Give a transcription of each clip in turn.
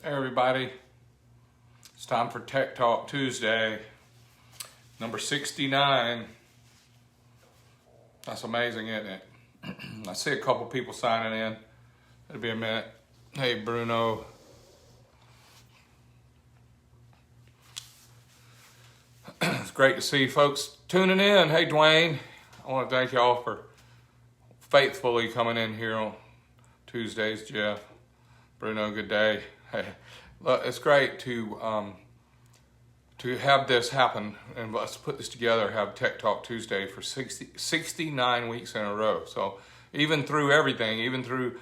Hey everybody, it's time for Tech Talk Tuesday, number 69. That's amazing, isn't it? I see a couple people signing in. It'll be a minute. Hey Bruno. It's great to see folks tuning in. Hey Dwayne, I want to thank y'all for faithfully coming in here on Tuesdays. Jeff, Bruno, good day. Hey, look, it's great to have this happen, and let's put this together, have Tech Talk Tuesday for 69 weeks in a row. So even through everything, even through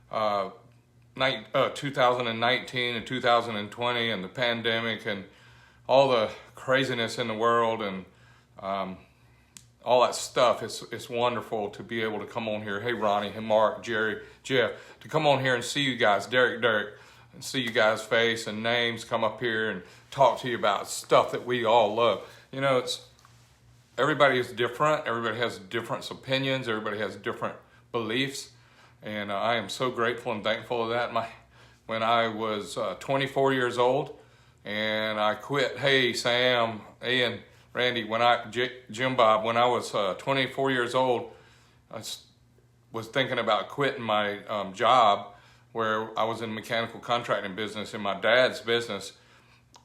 2019 and 2020 and the pandemic and all the craziness in the world and all that stuff, it's wonderful to be able to come on here. Hey Ronnie, hey Mark, Jerry, Jeff, to come on here and see you guys, Derek, and see you guys' face and names, come up here and talk to you about stuff that we all love. You know, everybody is different. Everybody has different opinions. Everybody has different beliefs. And I am so grateful and thankful of that. When I was 24 years old and I quit, hey Sam, Ian, Randy, Jim Bob, when I was 24 years old, I was thinking about quitting my job where I was in mechanical contracting business in my dad's business,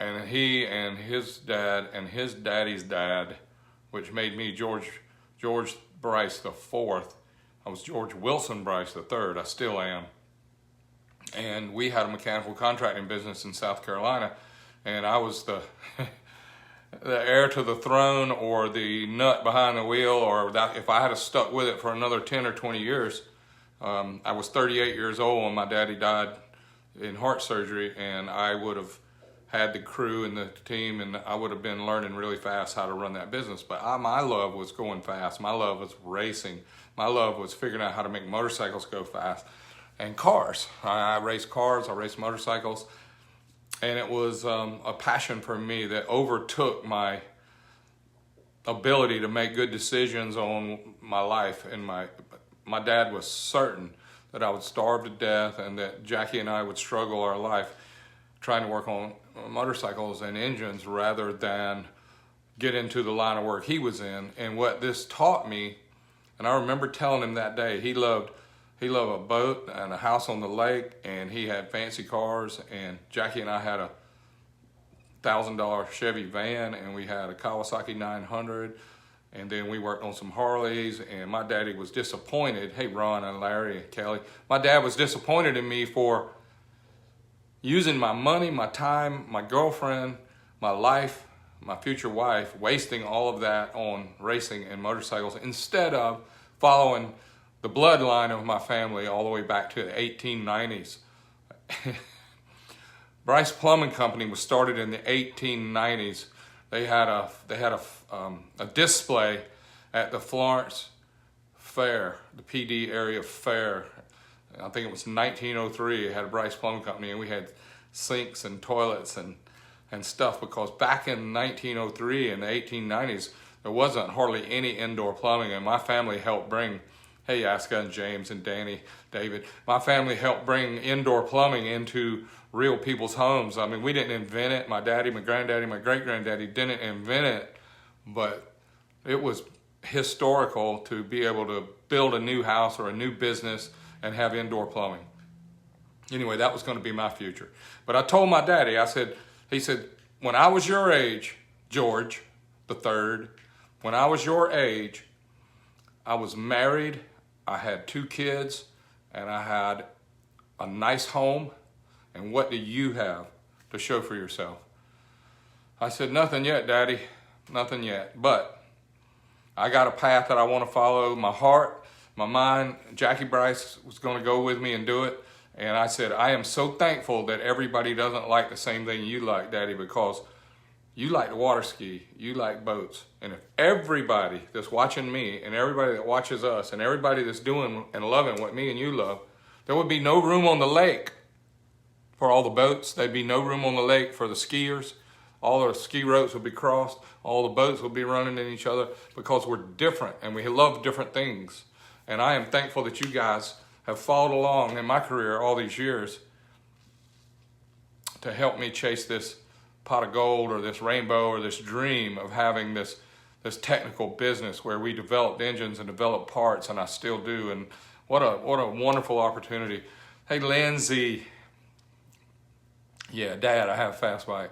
and he and his dad and his daddy's dad, which made me George Bryce the fourth. I was George Wilson Bryce the third. I still am. And we had a mechanical contracting business in South Carolina, and I was the heir to the throne, or the nut behind the wheel, or that if I had stuck with it for another 10 or 20 years. I was 38 years old when my daddy died in heart surgery, and I would have had the crew and the team, and I would have been learning really fast how to run that business. But my love was going fast. My love was racing. My love was figuring out how to make motorcycles go fast and cars. I raced cars, I raced motorcycles, and it was a passion for me that overtook my ability to make good decisions on my life. And my dad was certain that I would starve to death and that Jackie and I would struggle our life trying to work on motorcycles and engines rather than get into the line of work he was in. And what this taught me, and I remember telling him that day, he loved a boat and a house on the lake, and he had fancy cars, and Jackie and I had a $1,000 Chevy van, and we had a Kawasaki 900, and then we worked on some Harleys, and my daddy was disappointed. Hey, Ron and Larry and Kelly. My dad was disappointed in me for using my money, my time, my girlfriend, my life, my future wife, wasting all of that on racing and motorcycles instead of following the bloodline of my family all the way back to the 1890s. Bryce Plumbing Company was started in the 1890s. They had a display at the Florence Fair, the PD area fair. I think it was 1903. It had a Bryce Plumbing Company, and we had sinks and toilets and stuff, because back in 1903 in the 1890s, there wasn't hardly any indoor plumbing, and my family helped bring, hey Aska and James and Danny, David, my family helped bring indoor plumbing into real people's homes. I mean, we didn't invent it. My daddy, my granddaddy, my great-granddaddy didn't invent it, but it was historical to be able to build a new house or a new business and have indoor plumbing. Anyway, that was going to be my future. But I told my daddy, he said, when I was your age, George the third, when I was your age, I was married, I had 2 kids, and I had a nice home. And what do you have to show for yourself? I said, nothing yet, Daddy, nothing yet. But I got a path that I want to follow. My heart, my mind, Jackie Bryce was going to go with me and do it. And I said, I am so thankful that everybody doesn't like the same thing you like, Daddy, because you like to water ski, you like boats. And if everybody that's watching me and everybody that watches us and everybody that's doing and loving what me and you love, there would be no room on the lake for all the boats. There'd be no room on the lake for the skiers. All the ski ropes would be crossed. All the boats would be running in each other, because we're different and we love different things. And I am thankful that you guys have followed along in my career all these years to help me chase this pot of gold or this rainbow or this dream of having this technical business where we developed engines and developed parts, and I still do. And what a wonderful opportunity. Hey, Lindsay. Yeah, Dad, I have a fast bike.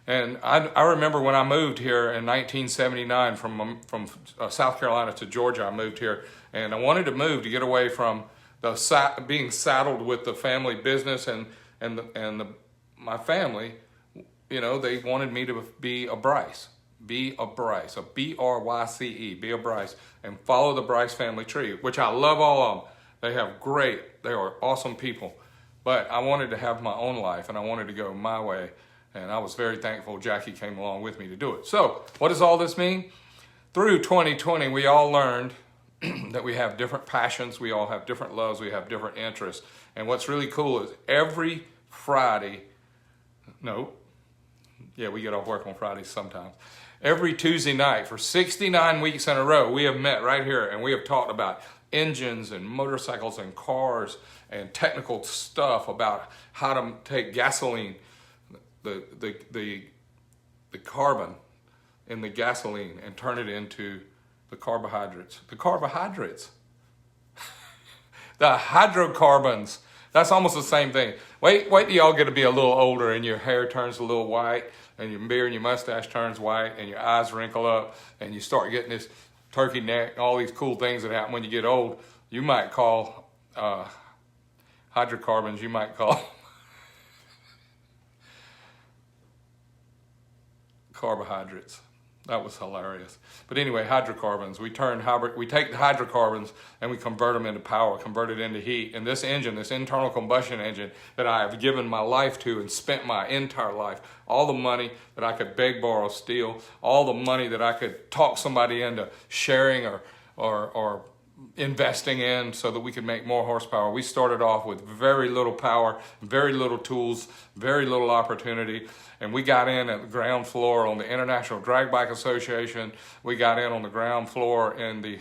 And I remember when I moved here in 1979 from South Carolina to Georgia. I moved here, and I wanted to move to get away from being saddled with the family business and my family. You know, they wanted me to be a Bryce, a Bryce, be a Bryce, and follow the Bryce family tree, which I love all of them. They are awesome people. But I wanted to have my own life, and I wanted to go my way, and I was very thankful Jackie came along with me to do it. So what does all this mean? Through 2020, we all learned that we have different passions, we all have different loves, we have different interests. And what's really cool is every Friday, we get off work on Fridays sometimes. Every Tuesday night for 69 weeks in a row, we have met right here, and we have talked about engines and motorcycles and cars and technical stuff about how to take gasoline, the carbon in the gasoline, and turn it into the carbohydrates. The hydrocarbons. That's almost the same thing. Wait till y'all get to be a little older and your hair turns a little white and your beard and your mustache turns white and your eyes wrinkle up and you start getting this turkey neck, all these cool things that happen when you get old. You might call hydrocarbons, you might call carbohydrates. That was hilarious. But anyway, hydrocarbons. We take the hydrocarbons and we convert them into power, convert it into heat. And this engine, this internal combustion engine that I have given my life to and spent my entire life, all the money that I could beg, borrow, steal, all the money that I could talk somebody into sharing or investing in so that we could make more horsepower. We started off with very little power, very little tools, very little opportunity, and we got in at the ground floor on the International Drag Bike Association. We got in on the ground floor in the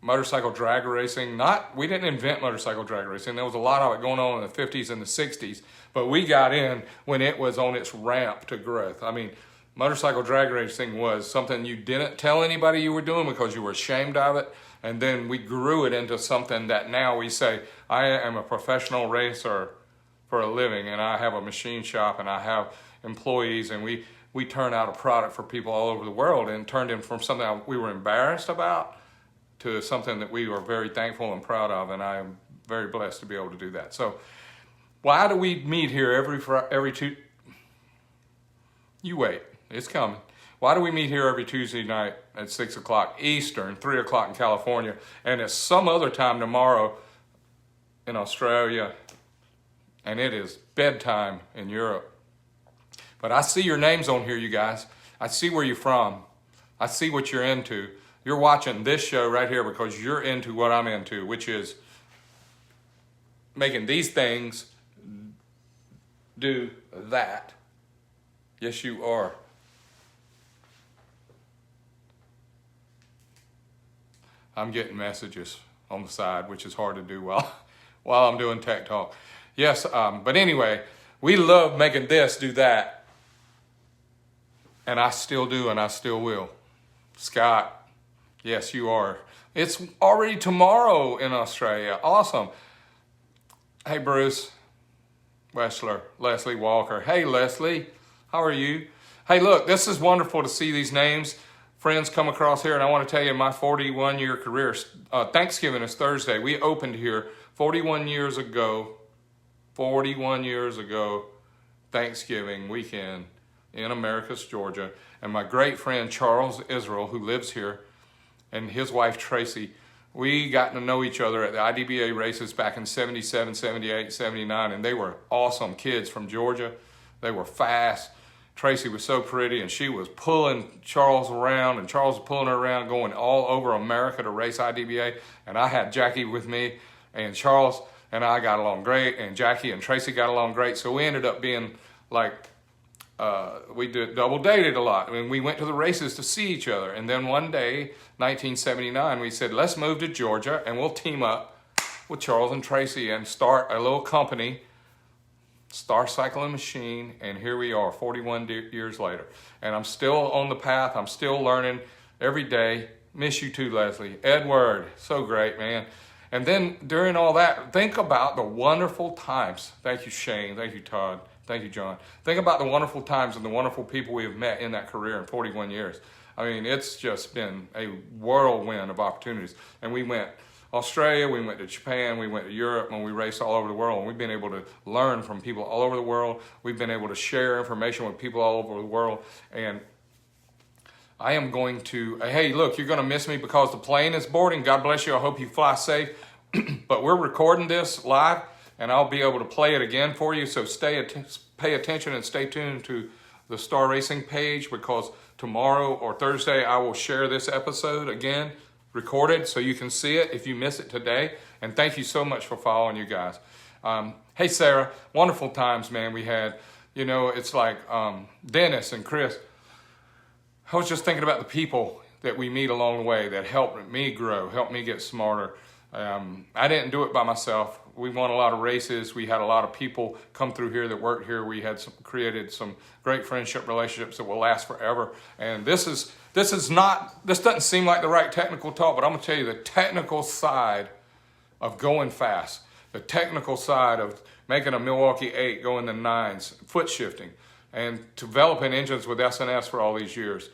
motorcycle drag racing. We didn't invent motorcycle drag racing. There was a lot of it going on in the 50s and the 60s, but we got in when it was on its ramp to growth. I mean, motorcycle drag racing was something you didn't tell anybody you were doing because you were ashamed of it. And then we grew it into something that now we say, I am a professional racer for a living, and I have a machine shop, and I have employees, and we turn out a product for people all over the world, and turned it from something we were embarrassed about to something that we were very thankful and proud of, and I am very blessed to be able to do that. So why do we meet here every two? You wait. It's coming. Why do we meet here every Tuesday night at 6 o'clock Eastern, 3 o'clock in California, and it's some other time tomorrow in Australia, and it is bedtime in Europe? But I see your names on here, you guys. I see where you're from. I see what you're into. You're watching this show right here because you're into what I'm into, which is making these things do that. Yes, you are. I'm getting messages on the side, which is hard to do while I'm doing Tech Talk. Yes, but anyway, we love making this do that. And I still do, and I still will. Scott, yes, you are. It's already tomorrow in Australia. Awesome. Hey, Bruce Wessler, Leslie Walker. Hey, Leslie, how are you? Hey, look, this is wonderful to see these names. Friends come across here, and I want to tell you my 41-year career. Thanksgiving is Thursday. We opened here 41 years ago, Thanksgiving weekend in Americus, Georgia. And my great friend Charles Israel, who lives here, and his wife Tracy, we got to know each other at the IDBA races back in 77, 78, 79, and they were awesome kids from Georgia. They were fast. Tracy was so pretty, and she was pulling Charles around, and Charles was pulling her around, going all over America to race IDBA. And I had Jackie with me, and Charles and I got along great, and Jackie and Tracy got along great. So we ended up being like, we did double dated a lot. I mean, we went to the races to see each other. And then one day, 1979, we said, let's move to Georgia, and we'll team up with Charles and Tracy and start a little company star cycling machine, and here we are 41 years later. And I'm still on the path. I'm still learning every day. Miss you too, Leslie. Edward, so great, man. And then during all that, think about the wonderful times. Thank you, Shane. Thank you, Todd. Thank you, John. Think about the wonderful times and the wonderful people we have met in that career in 41 years. I mean, it's just been a whirlwind of opportunities. And we went Australia, we went to Japan, we went to Europe, and we raced all over the world. And we've been able to learn from people all over the world. We've been able to share information with people all over the world. And I am going to, hey, look, you're going to miss me because the plane is boarding. God bless you. I hope you fly safe. But we're recording this live, and I'll be able to play it again for you. So pay attention and stay tuned to the Star Racing page, because tomorrow or Thursday I will share this episode again, recorded, so you can see it if you miss it today. And thank you so much for following, you guys. Hey, Sarah, wonderful times, man, we had. You know, it's like Dennis and Chris. I was just thinking about the people that we meet along the way that helped me grow, helped me get smarter. I didn't do it by myself. We won a lot of races. We had a lot of people come through here that worked here. We had created some great friendship relationships that will last forever. And this doesn't seem like the right technical talk, but I'm gonna tell you the technical side of going fast, the technical side of making a Milwaukee 8 go in the 9s, foot shifting, and developing engines with S&S for all these years.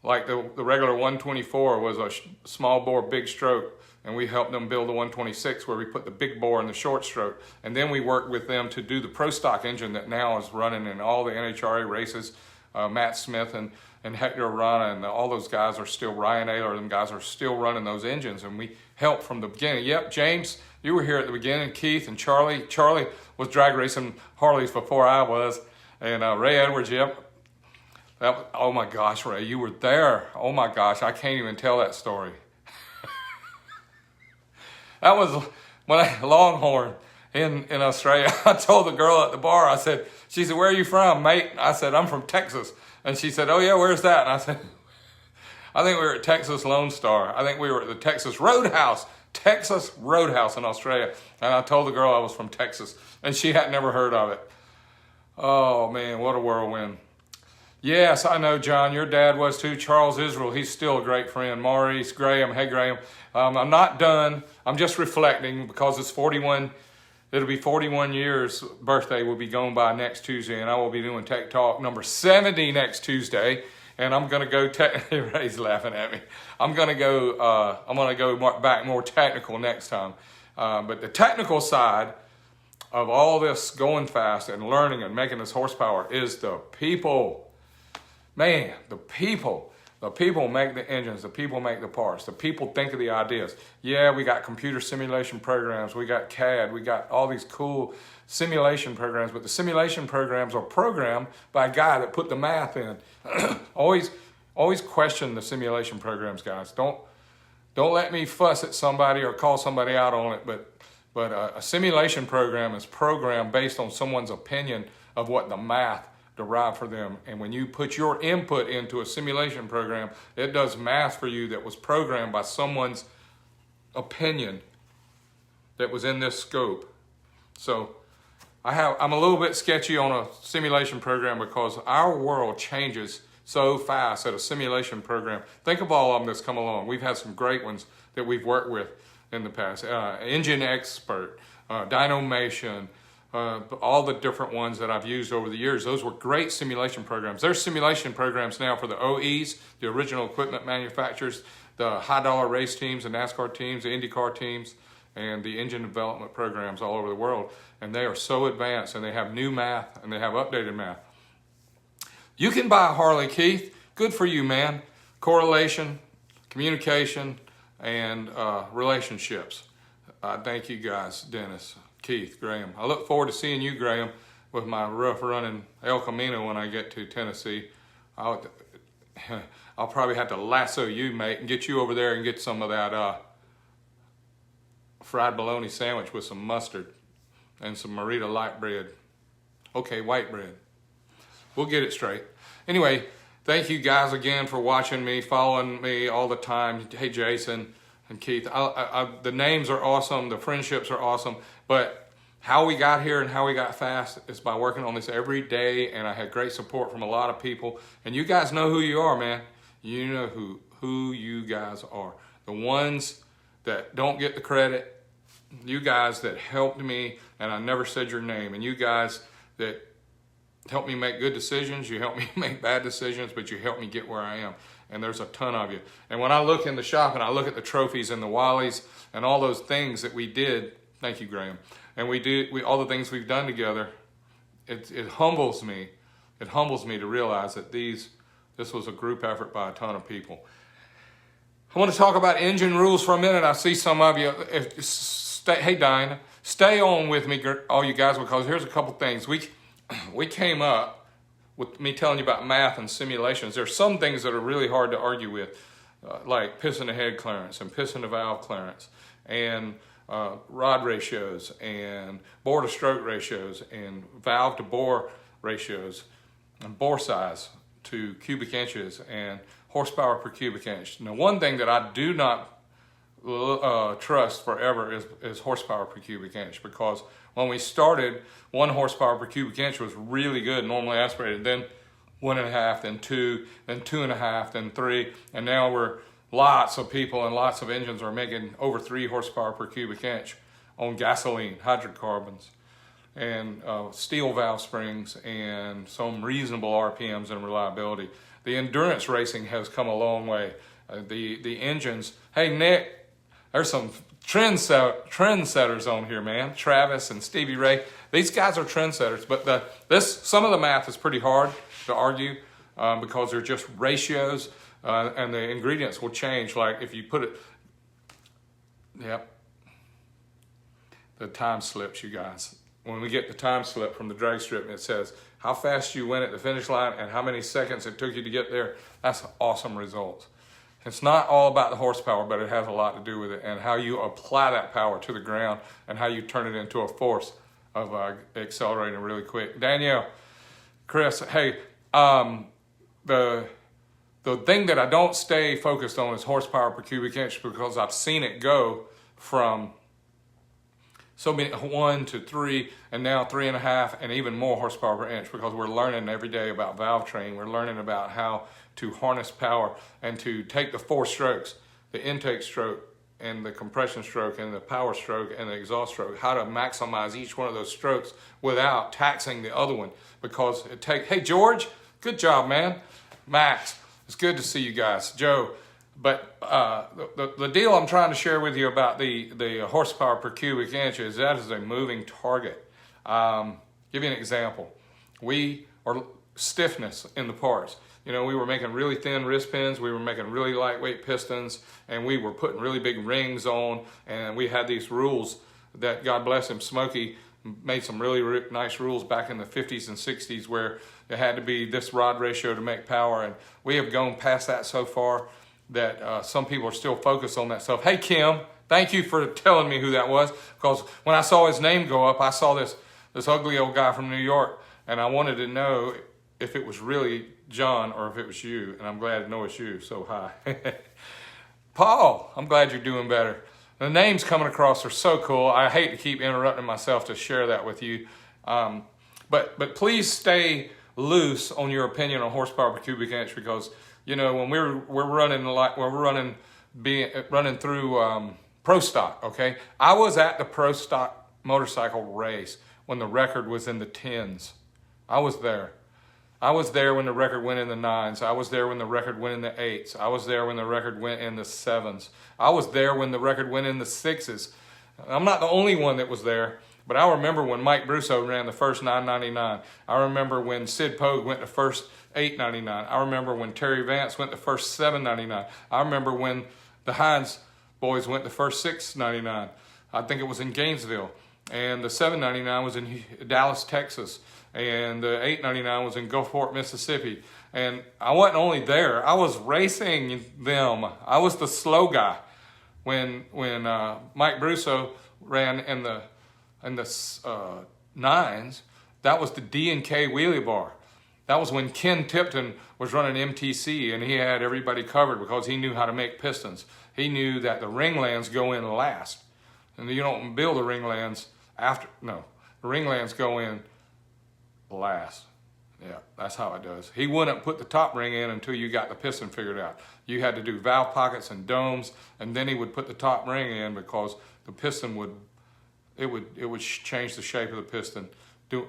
Like the regular 124 was a small bore, big stroke, and we helped them build the 126 where we put the big bore in the short stroke. And then we worked with them to do the Pro Stock engine that now is running in all the NHRA races. Matt Smith and Hector Arana and all those guys are still, Ryan Ayler, them guys are still running those engines, and we helped from the beginning. Yep, James, you were here at the beginning. Keith and Charlie. Charlie was drag racing Harleys before I was. And Ray Edwards, yep. Oh my gosh, Ray, you were there. Oh my gosh, I can't even tell that story. That was when Longhorn in Australia. I told the girl at the bar, she said, where are you from, mate? I said, I'm from Texas. And she said, oh yeah, where's that? And I said, I think we were at Texas Lone Star. I think we were at the Texas Roadhouse in Australia. And I told the girl I was from Texas, and she had never heard of it. Oh man, what a whirlwind. Yes, I know, John, your dad was too. Charles Israel, he's still a great friend. Maurice, Graham, hey Graham. I'm not done. I'm just reflecting because it's 41. It'll be 41 years. Birthday will be going by next Tuesday, and I will be doing Tech Talk number 70 next Tuesday. And I'm going to go, Ray's laughing at me. I'm going to go back more technical next time. But the technical side of all this going fast and learning and making this horsepower is the people. Man, the people. The people make the engines. The people make the parts. The people think of the ideas. Yeah, we got computer simulation programs. We got CAD. We got all these cool simulation programs. But the simulation programs are programmed by a guy that put the math in. Always question the simulation programs, guys. Don't let me fuss at somebody or call somebody out on it. But a simulation program is programmed based on someone's opinion of what the math derived for them. And when you put your input into a simulation program, it does math for you that was programmed by someone's opinion that was in this scope. So I'm a little bit sketchy on a simulation program because our world changes so fast at a simulation program. Think of all of them that's come along. We've had some great ones that we've worked with in the past. Engine Expert, Dynamation, all the different ones that I've used over the years. Those were great simulation programs. There's simulation programs now for the OEs, the original equipment manufacturers, the high dollar race teams, the NASCAR teams, the IndyCar teams, and the engine development programs all over the world. And they are so advanced, and they have new math, and they have updated math. You can buy a Harley, Keith. Good for you, man. Correlation, communication, and relationships. Thank you guys, Dennis, Keith, Graham. I look forward to seeing you, Graham, with my rough running El Camino when I get to Tennessee. I'll probably have to lasso you, mate, and get you over there and get some of that fried bologna sandwich with some mustard and some Merita light bread. Okay, white bread. We'll get it straight. Anyway, thank you guys again for watching me, following me all the time. Hey, Jason and Keith. The names are awesome. The friendships are awesome. But how we got here and how we got fast is by working on this every day, and I had great support from a lot of people. And you guys know who you are, man. You know who you guys are. The ones that don't get the credit, you guys that helped me, and I never said your name, and you guys that helped me make good decisions, you helped me make bad decisions, but you helped me get where I am. And there's a ton of you. And when I look in the shop and I look at the trophies and the Wallies and all those things that we did, thank you, Graham, and all the things we've done together, it humbles me. It humbles me to realize that this was a group effort by a ton of people. I want to talk about engine rules for a minute. I see some of you. Hey, Diana, stay on with me, all you guys, because here's a couple things. We came up with me telling you about math and simulations. There's some things that are really hard to argue with, like piston to head clearance and piston to valve clearance, and rod ratios and bore to stroke ratios and valve to bore ratios and bore size to cubic inches and horsepower per cubic inch. Now, one thing that I do not trust forever is horsepower per cubic inch, because when we started, 1 horsepower per cubic inch was really good, normally aspirated, then 1.5, then 2, then 2.5, then 3, and now lots of people and lots of engines are making over 3 horsepower per cubic inch on gasoline, hydrocarbons, and steel valve springs, and some reasonable RPMs and reliability. The endurance racing has come a long way. The engines, hey Nick, there's some trendsetters on here, man. Travis and Stevie Ray, these guys are trendsetters, but some of the math is pretty hard to argue because they're just ratios. And the ingredients will change. Like if you put it, yep, the time slips, you guys. When we get the time slip from the drag strip and it says how fast you went at the finish line and how many seconds it took you to get there, that's awesome results. It's not all about the horsepower, but it has a lot to do with it and how you apply that power to the ground and how you turn it into a force of accelerating really quick. Danielle, Chris, hey, the thing that I don't stay focused on is horsepower per cubic inch, because I've seen it go from so many 1 to 3 and now 3.5 and even more horsepower per inch, because we're learning every day about valve train. We're learning about how to harness power and to take the 4 strokes, the intake stroke and the compression stroke and the power stroke and the exhaust stroke, how to maximize each one of those strokes without taxing the other one, because hey George, good job, man. Max, it's good to see you guys. Joe, but the deal I'm trying to share with you about the horsepower per cubic inch is that is a moving target. Give you an example. Stiffness in the parts. You know, we were making really thin wrist pins, we were making really lightweight pistons, and we were putting really big rings on, and we had these rules that, God bless him, Smokey made some really nice rules back in the 50s and 60s where it had to be this rod ratio to make power, and we have gone past that so far that some people are still focused on that stuff. Hey Kim, thank you for telling me who that was, because when I saw his name go up, I saw this ugly old guy from New York, and I wanted to know if it was really John or if it was you, and I'm glad to know it's you, so hi. Paul, I'm glad you're doing better. The names coming across are so cool. I hate to keep interrupting myself to share that with you, but please stay loose on your opinion on horsepower per cubic inch, because you know when we're running through pro stock. Okay, I was at the pro stock motorcycle race when the record was in the 10s. I was there. I was there when the record went in the 9s. I was there when the record went in the 8s. I was there when the record went in the 7s. I was there when the record went in the 6s. I'm not the only one that was there, but I remember when Mike Brusso ran the first 999. I remember when Sid Pogue went the first 899. I remember when Terry Vance went the first 799. I remember when the Hines boys went the first 699. I think it was in Gainesville. And the 799 was in Dallas, Texas. And the 899 was in Gulfport, Mississippi. And I wasn't only there, I was racing them. I was the slow guy. When Mike Brusso ran in the 9s, that was the D&K wheelie bar. That was when Ken Tipton was running MTC, and he had everybody covered because he knew how to make pistons. He knew that the ringlands go in last. And you don't build the ringlands after, no. the ring lands go in last. Yeah, that's how it does. He wouldn't put the top ring in until you got the piston figured out. You had to do valve pockets and domes, and then he would put the top ring in because the piston would change the shape of the piston.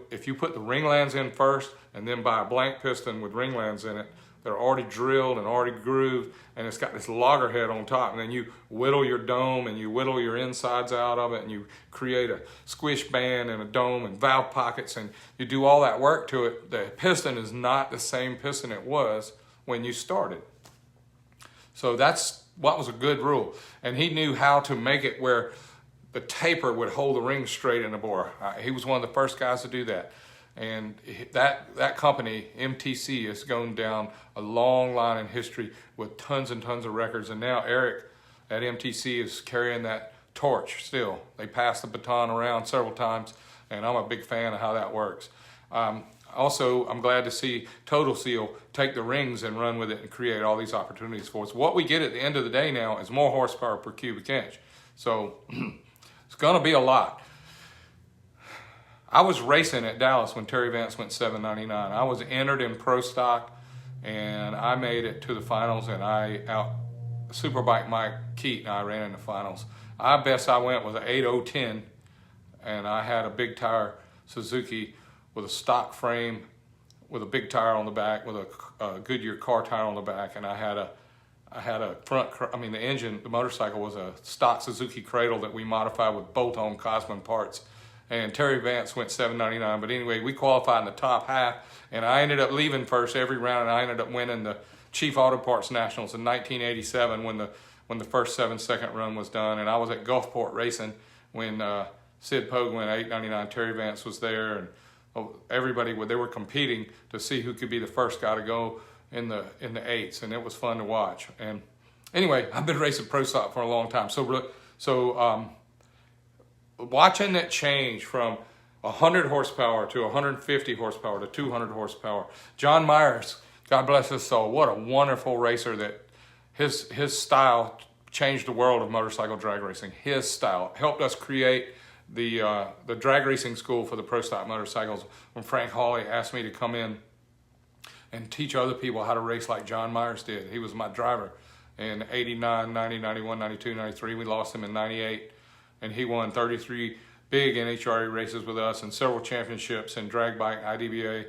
If you put the ring lands in first and then buy a blank piston with ring lands in it, they're already drilled and already grooved, and it's got this loggerhead on top, and then you whittle your dome and you whittle your insides out of it, and you create a squish band and a dome and valve pockets, and you do all that work to it. The piston is not the same piston it was when you started. So that's what was a good rule. And he knew how to make it where the taper would hold the ring straight in the bore. He was one of the first guys to do that. And that company, MTC, has gone down a long line in history with tons and tons of records. And now Eric at MTC is carrying that torch still. They pass the baton around several times, and I'm a big fan of how that works. Also, I'm glad to see Total Seal take the rings and run with it and create all these opportunities for us. What we get at the end of the day now is more horsepower per cubic inch. So it's going to be a lot. I was racing at Dallas when Terry Vance went 799. I was entered in Pro Stock, and I made it to the finals, and Superbike Mike Keat and I ran in the finals. Best I went was an 8:0:10, and I had a big tire Suzuki with a stock frame with a big tire on the back with a Goodyear car tire on the back, and I had a the motorcycle was a stock Suzuki cradle that we modified with bolt-on Cosman parts. And Terry Vance went 799. But anyway, we qualified in the top half, and I ended up leaving first every round, and I ended up winning the Chief Auto Parts Nationals in 1987 when the first 7-second run was done. And I was at Gulfport racing when Sid Pogue went 899. Terry Vance was there, and everybody they were competing to see who could be the first guy to go in the eights, and it was fun to watch. And anyway, I've been racing Pro Stock for a long time, so watching it change from 100 horsepower to 150 horsepower to 200 horsepower. John Myers, God bless his soul, what a wonderful racer that his style changed the world of motorcycle drag racing. His style helped us create the drag racing school for the Pro Stock motorcycles when Frank Hawley asked me to come in and teach other people how to race like John Myers did. He was my driver in 89, 90, 91, 92, 93. We lost him in 98. And he won 33 big NHRA races with us and several championships in drag bike, IDBA,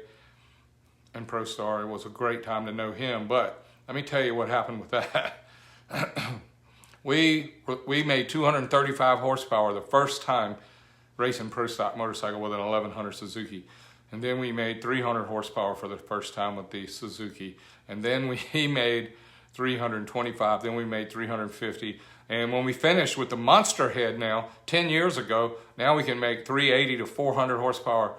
and Pro Star. It was a great time to know him. But let me tell you what happened with that. We made 235 horsepower the first time racing Pro Stock motorcycle with an 1100 Suzuki. And then we made 300 horsepower for the first time with the Suzuki. And then we made 325. Then we made 350. And when we finished with the Monster Head now, 10 years ago, now we can make 380 to 400 horsepower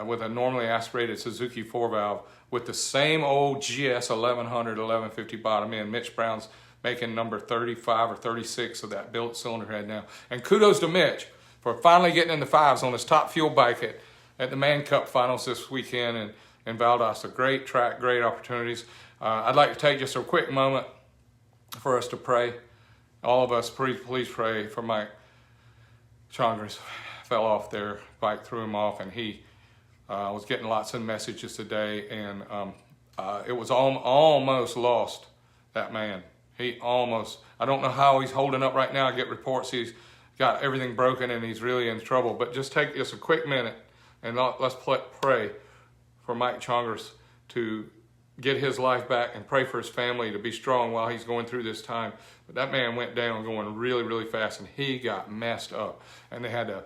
with a normally aspirated Suzuki 4-valve with the same old GS 1100, 1150 bottom end. Mitch Brown's making number 35 or 36 of that built cylinder head now. And kudos to Mitch for finally getting in the fives on his top fuel bike at the Man Cup finals this weekend in Valdosta. Great track, great opportunities. I'd like to take just a quick moment for us to pray. All of us, please pray for Mike Chongers. Fell off their bike, threw him off, and he was getting lots of messages today, and it was almost lost, that man. He almost, I don't know how he's holding up right now. I get reports he's got everything broken and he's really in trouble, but just take just a quick minute and let's pray for Mike Chongers to get his life back and pray for his family to be strong while he's going through this time. But that man went down going really, really fast, and he got messed up. And they had to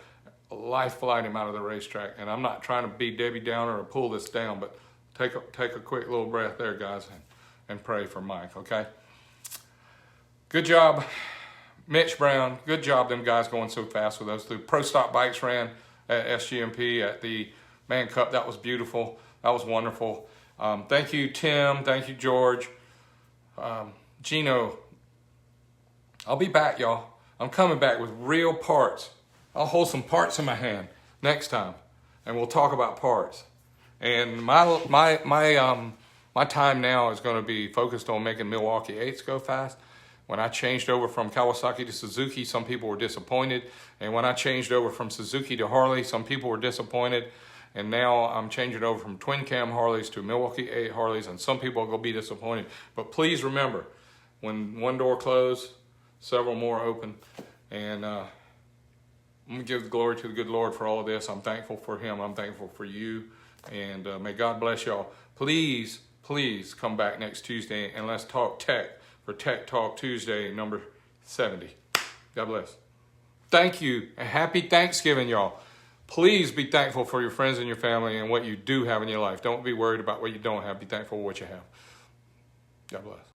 life flight him out of the racetrack. And I'm not trying to be Debbie Downer or pull this down, but take a quick little breath there, guys, and pray for Mike, okay? Good job, Mitch Brown. Good job, them guys going so fast with those two. Pro Stock bikes ran at SGMP at the Man Cup. That was beautiful. That was wonderful. Thank you, Tim. Thank you, George. Gino. I'll be back, y'all. I'm coming back with real parts. I'll hold some parts in my hand next time, and we'll talk about parts. And my time now is going to be focused on making Milwaukee 8s go fast. When I changed over from Kawasaki to Suzuki, some people were disappointed. And when I changed over from Suzuki to Harley, some people were disappointed. And now I'm changing over from twin cam Harleys to Milwaukee 8 Harleys, and some people are going to be disappointed. But please remember, when one door closed, several more open. And I'm going to give the glory to the good Lord for all of this. I'm thankful for him. I'm thankful for you. And may God bless y'all. Please, please come back next Tuesday and let's talk tech for Tech Talk Tuesday, number 70. God bless. Thank you, and happy Thanksgiving, y'all. Please be thankful for your friends and your family and what you do have in your life. Don't be worried about what you don't have. Be thankful for what you have. God bless.